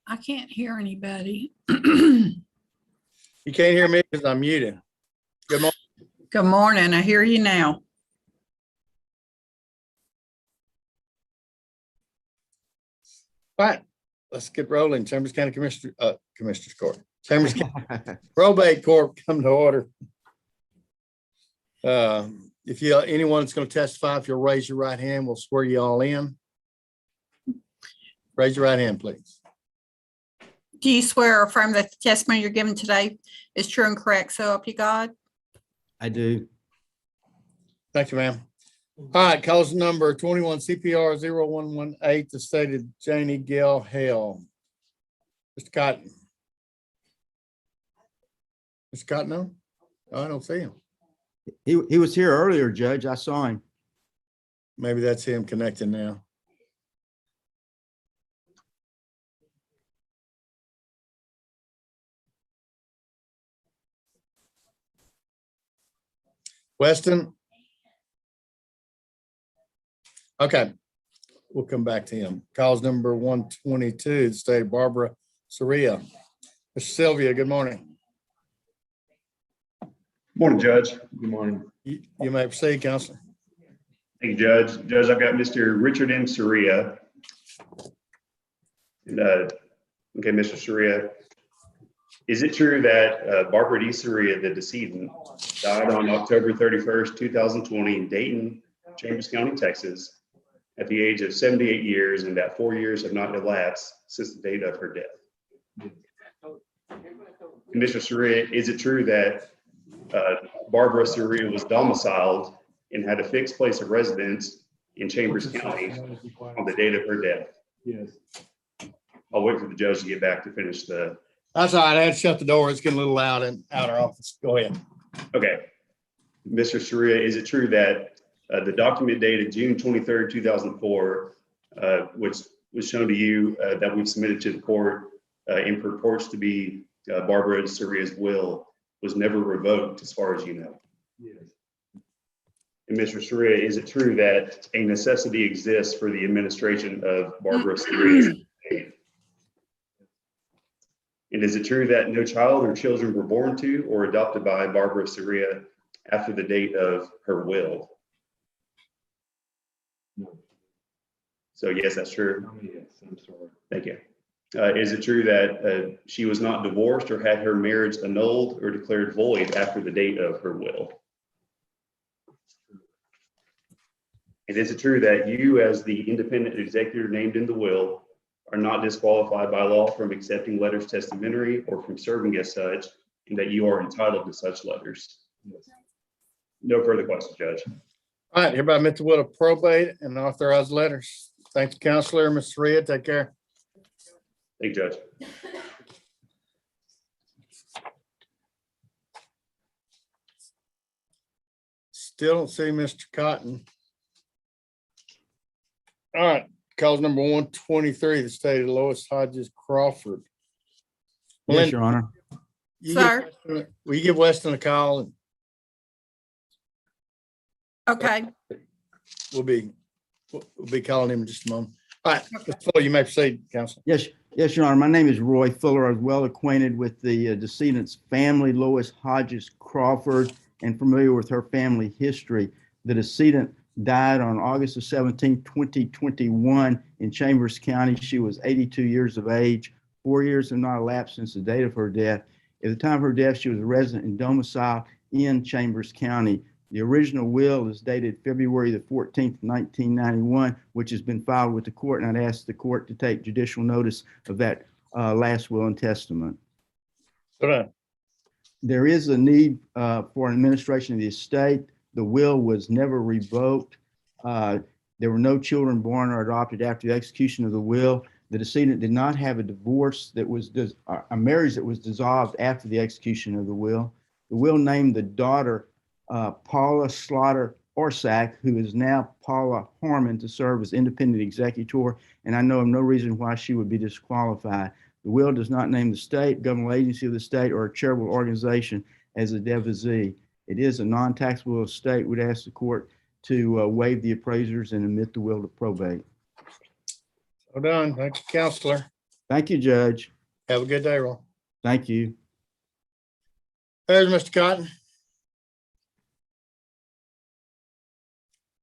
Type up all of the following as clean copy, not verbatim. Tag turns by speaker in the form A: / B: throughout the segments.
A: I can't hear anybody.
B: You can't hear me because I'm muted. Good morning.
A: Good morning. I hear you now.
B: All right, let's get rolling. Chambers County Commissioners Court. Chambers County Probate Court come to order. If anyone's going to testify, if you'll raise your right hand, we'll swear you all in. Raise your right hand, please.
A: Do you swear or affirm that the testimony you're giving today is true and correct? So help you God.
C: I do.
B: Thank you, ma'am. All right, cause number 21 CPR 0118, the stated Janie Gail Hale. Mr. Cotton. Mr. Cotton, no? Oh, I don't see him.
C: He was here earlier, Judge. I saw him.
B: Maybe that's him connecting now. Weston? Okay, we'll come back to him. Calls number 122, the state of Barbara Soria. Mr. Sylvia, good morning.
D: Morning, Judge. Good morning.
B: You may proceed, Counselor.
D: Thank you, Judge. Judge, I've got Mr. Richard M. Soria. And, okay, Mr. Soria, is it true that Barbara D. Soria, the decedent, died on October 31st, 2020 in Dayton, Chambers County, Texas, at the age of 78 years, and that 4 years have not elapsed since the date of her death? And Mr. Soria, is it true that Barbara Soria was domiciled and had a fixed place of residence in Chambers County on the date of her death?
E: Yes.
D: I'll wait for the judge to get back to finish the.
B: That's all right. I had to shut the door. It's getting a little loud in our office. Go ahead.
D: Okay. Mr. Soria, is it true that the document dated June 23rd, 2004, which was shown to you that we've submitted to the court and purports to be Barbara Soria's will, was never revoked as far as you know?
E: Yes.
D: And Mr. Soria, is it true that a necessity exists for the administration of Barbara Soria's estate? And is it true that no child or children were born to or adopted by Barbara Soria after the date of her will?
E: No.
D: So yes, that's true.
E: Yes, I'm sorry.
D: Thank you. Is it true that she was not divorced or had her marriage annulled or declared void after the date of her will? And is it true that you, as the independent executor named in the will, are not disqualified by law from accepting letters testamentary or from serving as such, and that you are entitled to such letters?
E: Yes.
D: No further questions, Judge.
B: All right, hereby admit the will of probate and authorize letters. Thank you, Counselor. Ms. Soria, take care.
D: Thank you, Judge.
B: Still don't see Mr. Cotton. All right, calls number 123, the state of Lois Hodges Crawford.
C: Yes, Your Honor.
A: Sir.
B: Will you give Weston a call? And
A: Okay.
B: we'll be calling him in just a moment. All right, Mr. Fuller, you may proceed, Counselor.
C: Yes, Your Honor. My name is Roy Fuller. I was well acquainted with the decedent's family, Lois Hodges Crawford, and familiar with her family history. The decedent died on August the 17th, 2021 in Chambers County. She was 82 years of age. 4 years have not elapsed since the date of her death. At the time of her death, she was a resident and domiciled in Chambers County. The original will is dated February the 14th, 1991, which has been filed with the court, and I'd ask the court to take judicial notice of that last will and testament. There is a need for an administration of the estate. The will was never revoked. There were no children born or adopted after the execution of the will. The decedent did not have a divorce that was a marriage that was dissolved after the execution of the will. The will named the daughter Paula Slaughter Orsack, who is now Paula Harmon, to serve as independent executor, and I know of no reason why she would be disqualified. The will does not name the state, governmental agency of the state, or a charitable organization as a devisee. It is a non-taxable estate. We'd ask the court to waive the appraisers and admit the will to probate.
B: Well done. Thank you, Counselor.
C: Thank you, Judge.
B: Have a good day, Roll.
C: Thank you.
B: There's Mr. Cotton.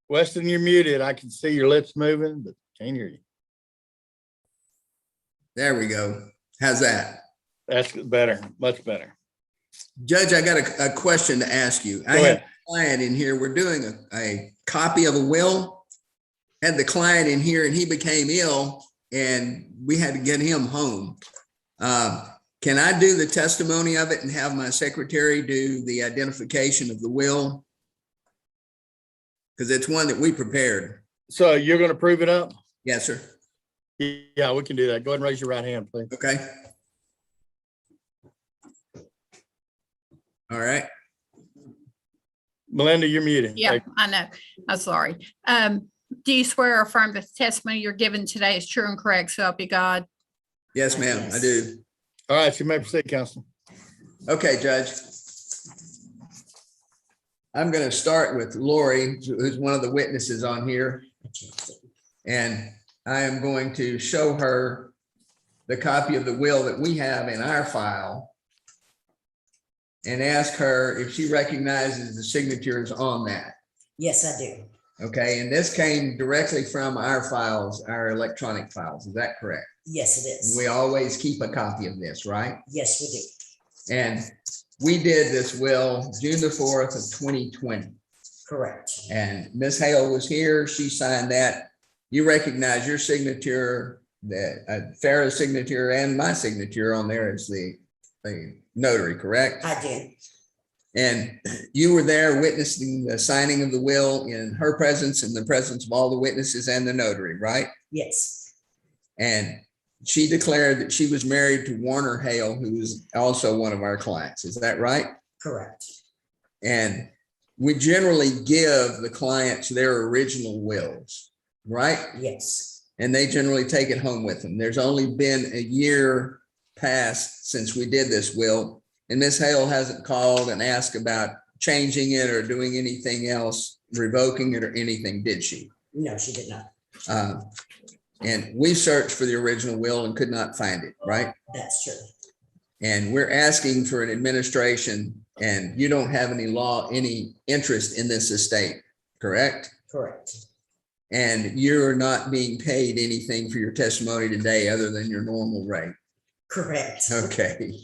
B: Weston, you're muted. I can see your lips moving, but can't hear you.
E: There we go. How's that?
B: That's better, much better.
E: Judge, I got a question to ask you. I
B: Go
E: have
B: ahead.
E: a client in here. We're doing a copy of a will. Had the client in here and he became ill and we had to get him home. Can I do the testimony of it and have my secretary do the identification of the will? Because it's one that we prepared.
B: So you're going to prove it up?
E: Yes, sir.
B: Yeah, we can do that. Go ahead and raise your right hand, please.
E: Okay. All right.
B: Melinda, you're muted.
A: Yeah, I know. I'm sorry. Do you swear or affirm that the testimony you're giving today is true and correct? So help you God.
E: Yes, ma'am, I do.
B: All right, you may proceed, Councilman.
E: Okay, Judge. I'm going to start with Lori, who's one of the witnesses on here. And I am going to show her the copy of the will that we have in our file and ask her if she recognizes the signatures on that.
F: Yes, I do.
E: Okay, and this came directly from our files, our electronic files. Is that correct?
F: Yes, it is.
E: We always keep a copy of this, right?
F: Yes, we do.
E: And we did this will June the 4th of 2020.
F: Correct.
E: And Ms. Hale was here. She signed that. You recognize your signature, that Farrah's signature and my signature on there as the notary, correct?
F: I do.
E: And you were there witnessing the signing of the will in her presence, in the presence of all the witnesses and the notary, right?
F: Yes.
E: And she declared that she was married to Warner Hale, who is also one of our clients. Is that right?
F: Correct.
E: And we generally give the clients their original wills, right?
F: Yes.
E: And they generally take it home with them. There's only been a year past since we did this will, and Ms. Hale hasn't called and asked about changing it or doing anything else, revoking it or anything, did she?
F: No, she did not.
E: And we searched for the original will and could not find it, right?
F: That's true.
E: And we're asking for an administration, and you don't have any interest in this estate, correct?
F: Correct.
E: And you're not being paid anything for your testimony today other than your normal rate.
F: Correct.
E: Okay.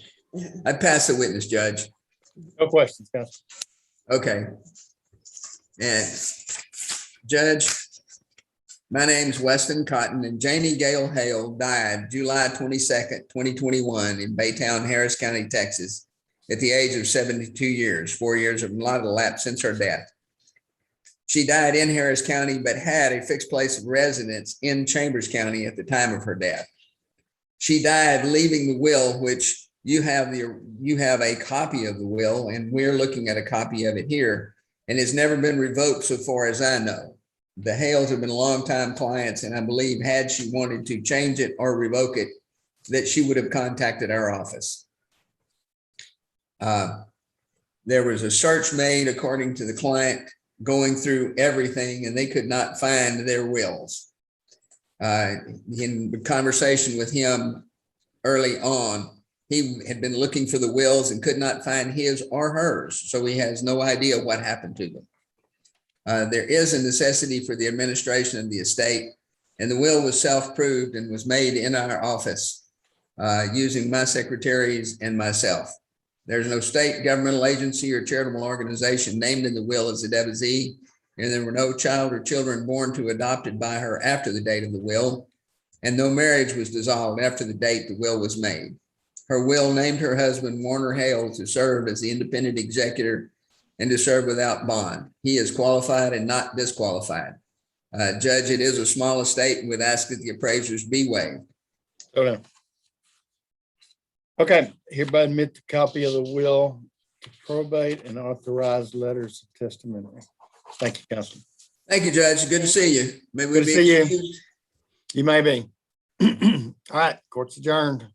E: I pass the witness, Judge.
B: No questions, Councilman.
E: Okay. And Judge, my name's Weston Cotton, and Janie Gale Hale died July 22nd, 2021 in Baytown, Harris County, Texas, at the age of 72 years. 4 years of a lot of elapsed since her death. She died in Harris County, but had a fixed place of residence in Chambers County at the time of her death. She died leaving the will, which you have a copy of the will, and we're looking at a copy of it here, and it's never been revoked so far as I know. The Hales have been longtime clients, and I believe had she wanted to change it or revoke it, that she would have contacted our office. There was a search made according to the client, going through everything, and they could not find their wills. In the conversation with him early on, he had been looking for the wills and could not find his or hers, so he has no idea what happened to them. There is a necessity for the administration of the estate, and the will was self-proved and was made in our office using my secretaries and myself. There's no state governmental agency or charitable organization named in the will as a devotee, and there were no child or children born to adopted by her after the date of the will, and no marriage was dissolved after the date the will was made. Her will named her husband, Warner Hale, to serve as the independent executor and to serve without bond. He is qualified and not disqualified. Judge, it is a small estate and would ask that the appraisers be waived.
B: Go down. Okay, hereby admit the copy of the will to probate and authorized letters of testimony. Thank you, Councilman.
E: Thank you, Judge. Good to see you. Maybe
B: Good to see you.
E: excused.
B: You may be. All right, court's adjourned.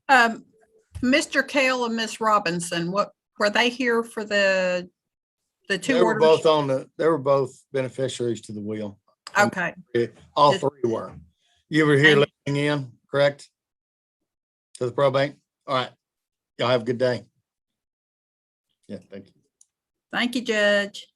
A: Mr. Kale and Miss Robinson, what, were they here for the two
B: They were
A: orders?
B: both they were both beneficiaries to the will.
A: Okay,
B: All three were. You were here listening in, correct? to the probate? All right. Y'all have a good day. Yeah, thank you.
A: Thank you, Judge.